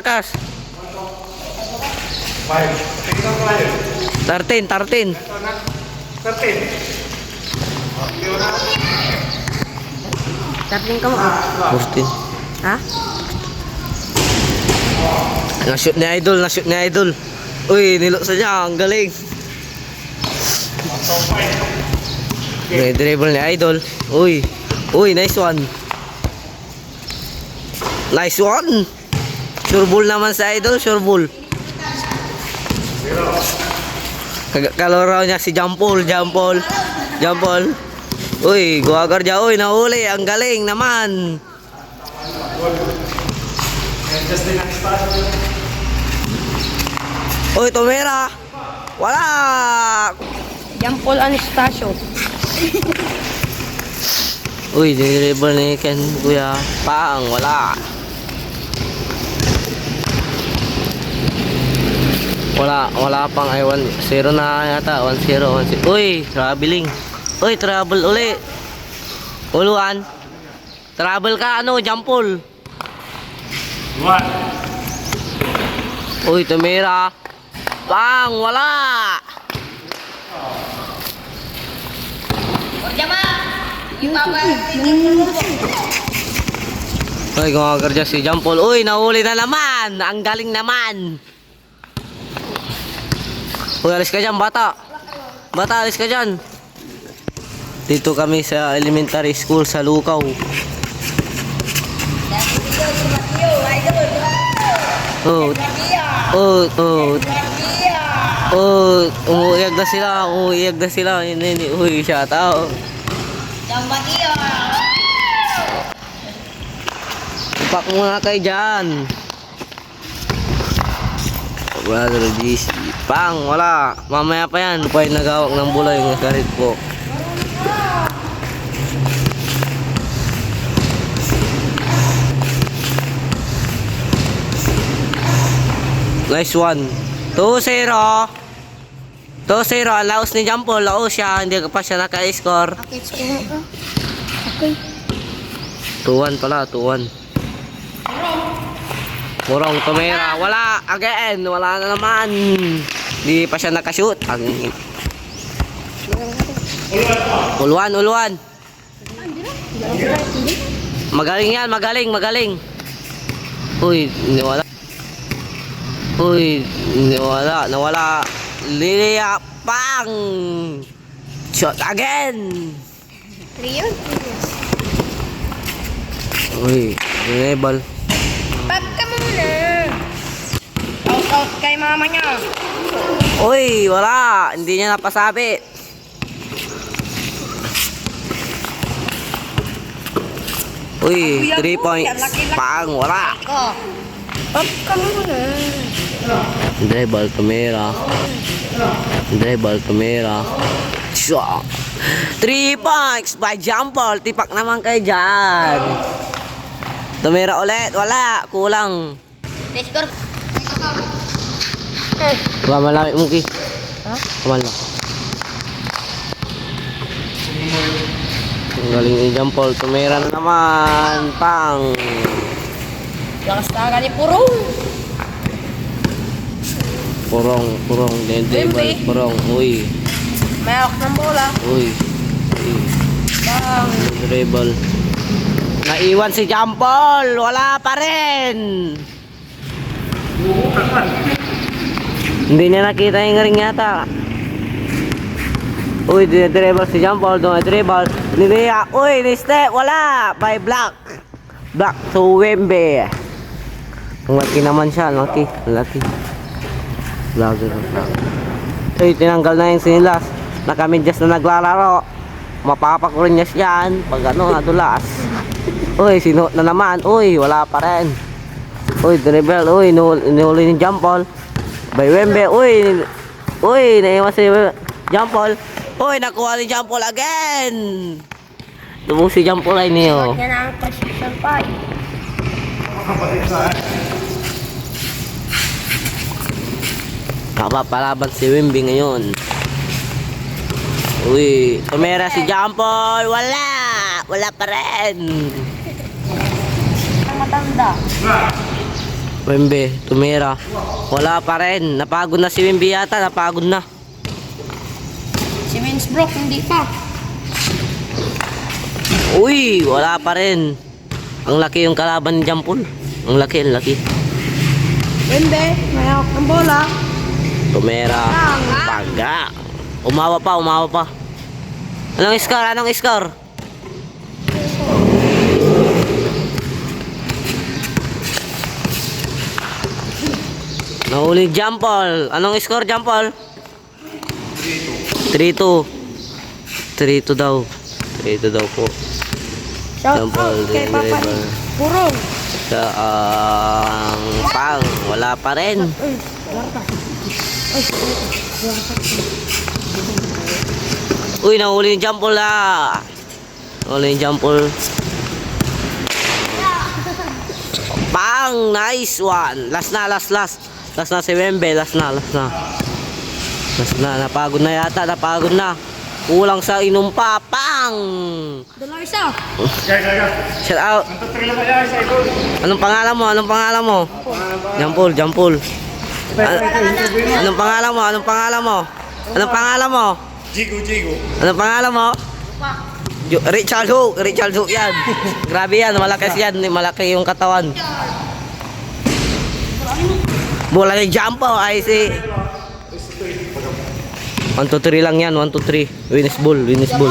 Takas. 13, 13. 13 ka mo. 14. Ha? Na-shoot ni Idol, na-shoot ni Idol. Uy, niluksa niya, ang galing. Dribble ni Idol. Uy, uy, nice one. Nice one. Sure ball naman sa Idol, sure ball. Kaloro niya si Jampol, Jampol. Jampol. Uy, guwagar dyan. Uy, nahuli. Ang galing naman. Uy, tumira. Wala. Jampol Anastasio. Uy, diniribble ni Ken, kuya. Pang, wala. Wala pang ay 1-0 na yata. 1-0, 1-0. Uy, traveling. Uy, travel uli. Uluan. Travel ka, ano, Jampol. Uy, tumira. Pang, wala. Uy, gumagarja si Jampol. Uy, nahuli na naman. Ang galing naman. Uy, alis ka dyan, bata. Bata, alis ka dyan. Dito kami sa elementary school sa Lukaw. Oh, oh, oh. Oh, umuiyag na sila, umuiyag na sila. Uy, shout out. Ipak muna kayo dyan. Brother GC. Pang, wala. Mamaya pa yan. Pa yung nagawak ng bola yung karit po. Nice one. 2-0. 2-0. Laos ni Jampol. Laos siya. Hindi pa siya naka-score. Okay. 2-1 pala. 2-1. Murong tumira. Wala. Again. Wala na naman. Hindi pa siya nakashoot. Uluan. Uluan. Magaling yan. Magaling. Magaling. Uy. Hindi wala. Uy, nawala, nawala. Lilia, pang! Shot again! Uy, enable. Pag ka muna. Out kay mama niya. Uy, wala. Hindi niya napasabit. Uy, 3 points. Pang, wala. Pag ka muna. Dribble, tumira. Dribble, tumira. 3 points by Jampol. Tipak naman kayo dyan. Tumira ulit. Wala. Kulang. Score. Kamal lang, Muki. Ha? Kamal lang. Ang galing ni Jampol. Tumira na naman. Pang. Lakas ka ni Purong. Purong. Dribble, purong. Uy. Mayok ng bola. Uy. Bang. Dribble. Naiwan si Jampol. Wala pa rin. Hindi niya nakita yung ring yata. Uy, dribble si Jampol. Doon dribble. Nilia. Uy, ni-step. Wala. By block. Block to Wembe. Ang laki naman siya. Laki. Laki. Vlogger. Uy, tinanggal na yung sinilas. Nakamidyas na naglalaro. Mapapakulinyas yan. Pag ano, nadulas. Uy, sinuot na naman. Uy, wala pa rin. Uy, dribble. Uy, nihuli ni Jampol. By Wembe. Uy, naiwan si Jampol. Uy, nakuha ni Jampol again. Lumong si Jampol ay niyo. Yan ang position 5. Kapapalaban si Wembe ngayon. Uy, tumira si Jampol. Wala. Wala pa rin. Ang matanda. Wembe, tumira. Wala pa rin. Napagod na si Wembe yata. Napagod na. Si Winsbrook, hindi pa. Uy, wala pa rin. Ang laki yung kalaban ni Jampol. Ang laki, ang laki. Wembe, may hawak ng bola. Tumira. Paga. Umawa pa, umawa pa. Anong score? Anong score? Nahuli Jampol. Anong score, Jampol? 3-2. 3-2 daw. 3-2 daw po. Shout Jampol, out kay Papa ni deliver. Purong. Sa pang wala pa rin. Uy, nahuli yung Jampol ah. Nahuli yung Jampol. Pang, nice one. Last na, last. Last na si Wembe, last na. Last na, napagod na yata, napagod na. Kulang sa inom pa, pang! Dolarsa. Shout out. Anong pangalan mo? Anong pangalan mo? Jampol. Anong pangalan mo? Anong pangalan mo? Anong pangalan mo? Jigo. Anong pangalan mo? Richard Hook yan. Grabe yan, malaki yan, malaki yung katawan. Bola ni Jampo, ay si 1, 2, 3 lang yan, 1, 2, 3. Winners ball.